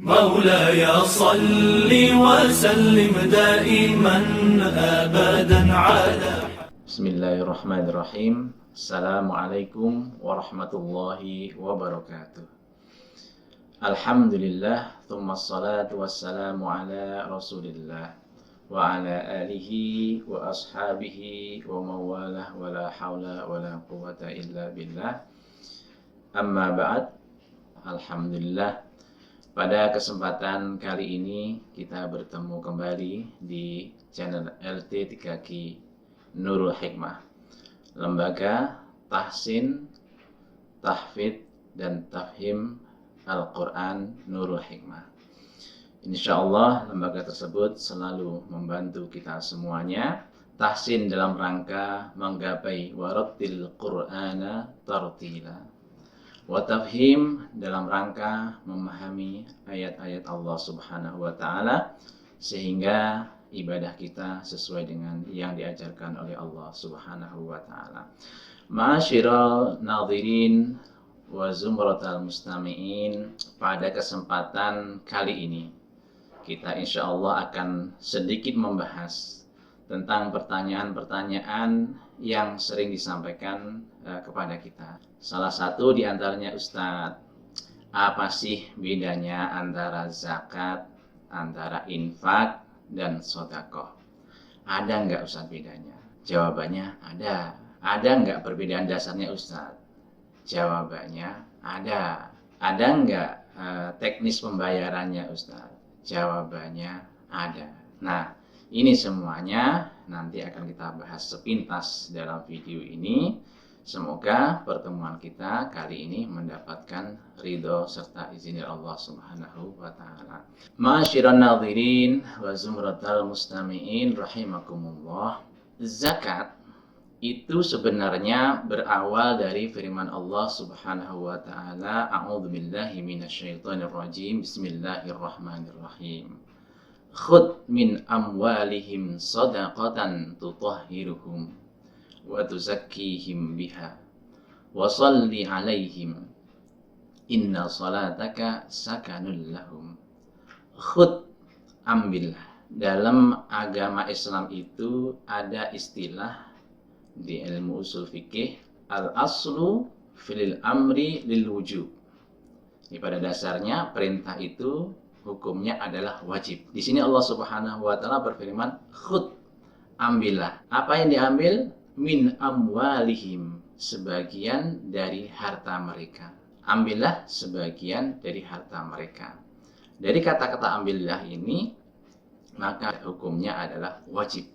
مولاي صل وسلم دائما أبدا على Bismillahirrahmanirrahim. Assalamualaikum warahmatullahi wabarakatuh. Alhamdulillah, thumma salatu wassalamu ala rasulillah wa ala alihi wa ashabihi wa mawalah wa la hawla wa la quwata illa billah. Amma ba'd. Alhamdulillah, pada kesempatan kali ini kita bertemu kembali di channel LT3Q Nurul Hikmah, lembaga tahsin, tahfidz dan tafhim Al-Quran Nurul Hikmah. Insyaallah lembaga tersebut selalu membantu kita semuanya tahsin dalam rangka menggapai warattil Qur'ana tartila, wa tafhim dalam rangka memahami ayat-ayat Allah Subhanahu wa taala sehingga ibadah kita sesuai dengan yang diajarkan oleh Allah Subhanahu wa taala. Ma'asyiral nadhirin wa zumratal mustami'in, pada kesempatan kali ini kita insyaallah akan sedikit membahas tentang pertanyaan-pertanyaan yang sering disampaikan kepada kita. Salah satu di antaranya, Ustadz, apa sih bedanya antara zakat, antara infak dan sedekah? Ada nggak Ustadz bedanya? Jawabannya ada. Ada nggak perbedaan dasarnya Ustadz? Jawabannya ada. Ada nggak teknis pembayarannya Ustadz? Jawabannya ada. Nah, ini semuanya nanti akan kita bahas sepintas dalam video ini. Semoga pertemuan kita kali ini mendapatkan ridho serta izin dari Allah Subhanahu wa taala. Ma'asyiran nadhirin wa zumratal mustami'in rahimakumullah. Zakat itu sebenarnya berawal dari firman Allah Subhanahu wa taala, a'udzubillahi minasyaitonir rajim, bismillahirrahmanirrahim. Khudh min amwalihim shadaqatan tutahhiruhum wa tuzakkihim biha wa shalli alaihim inna salataka sakanul lahum. Khudh, ambillah. Dalam agama Islam itu ada istilah di ilmu usul fikih, al-aslu fil amri lil wujub. Ini pada dasarnya perintah itu hukumnya adalah wajib. Di sini Allah Subhanahu wa taala berfirman, khudh, ambillah. Apa yang diambil? Min amwalihim, sebagian dari harta mereka. Ambillah sebagian dari harta mereka. Dari kata-kata ambillah ini, maka hukumnya adalah wajib.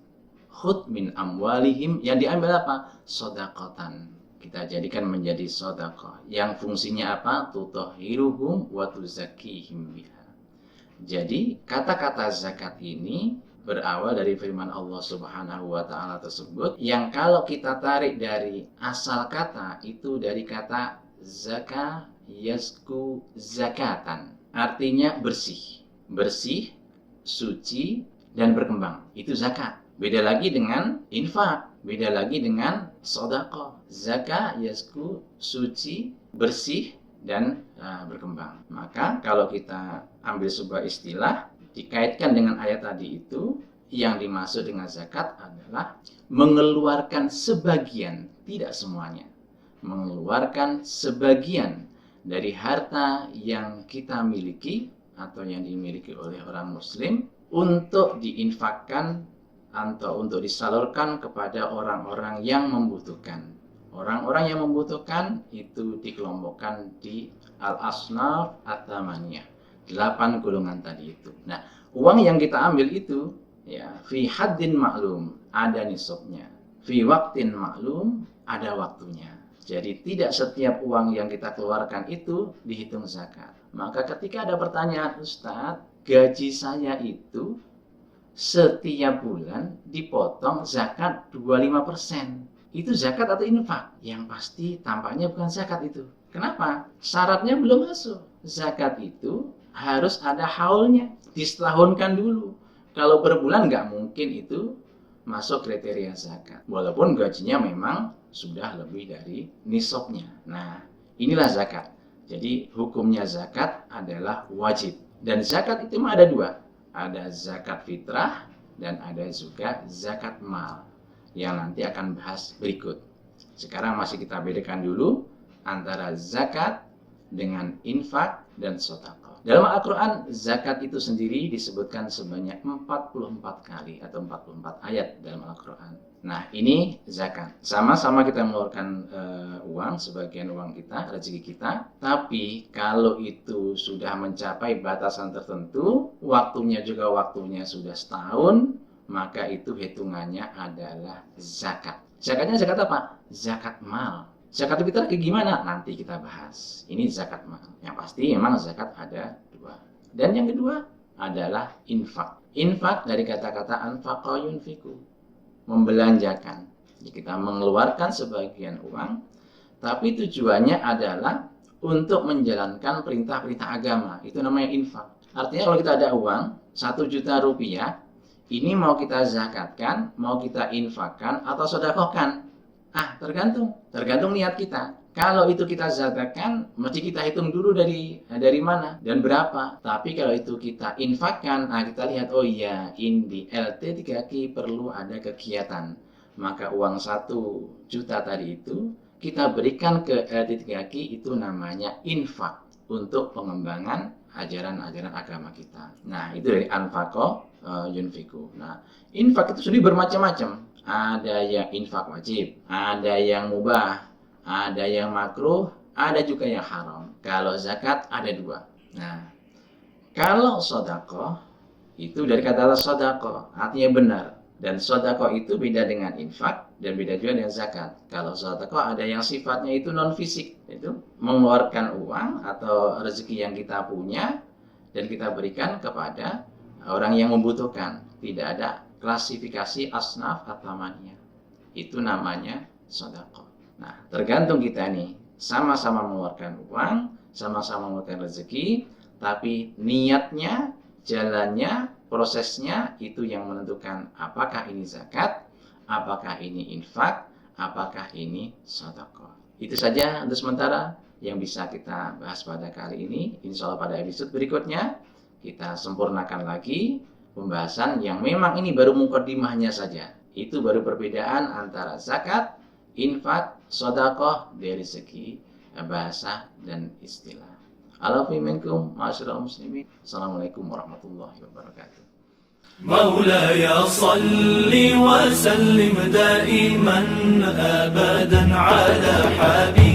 Khudh min amwalihim, yang diambil apa? Shadaqatan. Kita jadikan menjadi sedekah. Yang fungsinya apa? Tutahhiruhum wa tuzakkihim biha. Jadi kata-kata zakat ini berawal dari firman Allah Subhanahu wa taala tersebut, yang kalau kita tarik dari asal kata itu dari kata zaka yazku zakatan, artinya bersih, bersih, suci dan berkembang. Itu zakat. Beda lagi dengan infak, beda lagi dengan sedekah. Zaka yazku, suci, bersih dan berkembang. Maka kalau kita ambil sebuah istilah dikaitkan dengan ayat tadi itu, yang dimaksud dengan zakat adalah mengeluarkan sebagian, tidak semuanya, mengeluarkan sebagian dari harta yang kita miliki atau yang dimiliki oleh orang muslim untuk diinfakkan atau untuk disalurkan kepada orang-orang yang membutuhkan. Orang-orang yang membutuhkan itu dikelompokkan di al-asnaf at-tamaniyah, 8 golongan tadi itu. Nah, uang yang kita ambil itu ya fi haddin maklum, ada nisabnya. Fi waqtin maklum, ada waktunya. Jadi tidak setiap uang yang kita keluarkan itu dihitung zakat. Maka ketika ada pertanyaan, Ustadz, gaji saya itu setiap bulan dipotong zakat 25%. Itu zakat atau infak? Yang pasti tampaknya bukan zakat itu. Kenapa? Syaratnya belum masuk. Zakat itu harus ada haulnya, disetahunkan dulu. Kalau per bulan nggak mungkin itu masuk kriteria zakat. Walaupun gajinya memang sudah lebih dari nisabnya. Nah, inilah zakat. Jadi hukumnya zakat adalah wajib. Dan zakat itu ada dua. Ada zakat fitrah dan ada juga zakat mal yang nanti akan bahas berikut. Sekarang masih kita bedakan dulu antara zakat dengan infak dan sedekah. Dalam Al-Quran, zakat itu sendiri disebutkan sebanyak 44 kali atau 44 ayat dalam Al-Quran. Nah, ini zakat. Sama-sama kita mengeluarkan uang, sebagian uang kita, rezeki kita. Tapi kalau itu sudah mencapai batasan tertentu, waktunya juga waktunya sudah setahun, maka itu hitungannya adalah zakat. Zakatnya zakat apa? Zakat mal. Zakat fitrah kayak gimana? Nanti kita bahas. Ini zakat mal. Yang pasti memang zakat ada dua. Dan yang kedua adalah infak. Infak dari kata-kata anfaqa yunfiku, membelanjakan. Jadi kita mengeluarkan sebagian uang, tapi tujuannya adalah untuk menjalankan perintah-perintah agama. Itu namanya infak. Artinya kalau kita ada uang 1 juta rupiah, ini mau kita zakatkan, mau kita infakkan atau sedekahkan. Tergantung niat kita. Kalau itu kita zakatkan, mesti kita hitung dulu dari mana dan berapa. Tapi kalau itu kita infakkan, kita lihat, oh iya, di LT3K perlu ada kegiatan. Maka uang 1 juta tadi itu kita berikan ke LT3K, itu namanya infak untuk pengembangan ajaran-ajaran agama kita. Nah, itu dari anfaqo yunfiku. Nah, infak itu sendiri bermacam-macam. Ada yang infak wajib, ada yang mubah, ada yang makruh, ada juga yang haram. Kalau zakat ada dua. Nah, kalau sedekah itu dari kata sedekah, artinya benar. Dan sedekah itu beda dengan infak dan beda juga dengan zakat. Kalau sedekah ada yang sifatnya itu non fisik, itu mengeluarkan uang atau rezeki yang kita punya dan kita berikan kepada orang yang membutuhkan. Tidak ada klasifikasi asnaf atau mania. Itu namanya sedekah. Nah, tergantung kita nih, sama-sama mengeluarkan uang, sama-sama mengeluarkan rezeki, tapi niatnya, jalannya, prosesnya itu yang menentukan apakah ini zakat, apakah ini infak, apakah ini sedekah. Itu saja untuk sementara yang bisa kita bahas pada kali ini. Insya Allah pada episode berikutnya kita sempurnakan lagi pembahasan yang memang ini baru mukaddimahnya saja. Itu baru perbedaan antara zakat, infak, sedekah dari segi bahasa dan istilah. Alhamdulillah, ma'asyiral muslimin. Assalamualaikum warahmatullahi wabarakatuh. مولاي صل وسلم دائما أبدا على حبيبك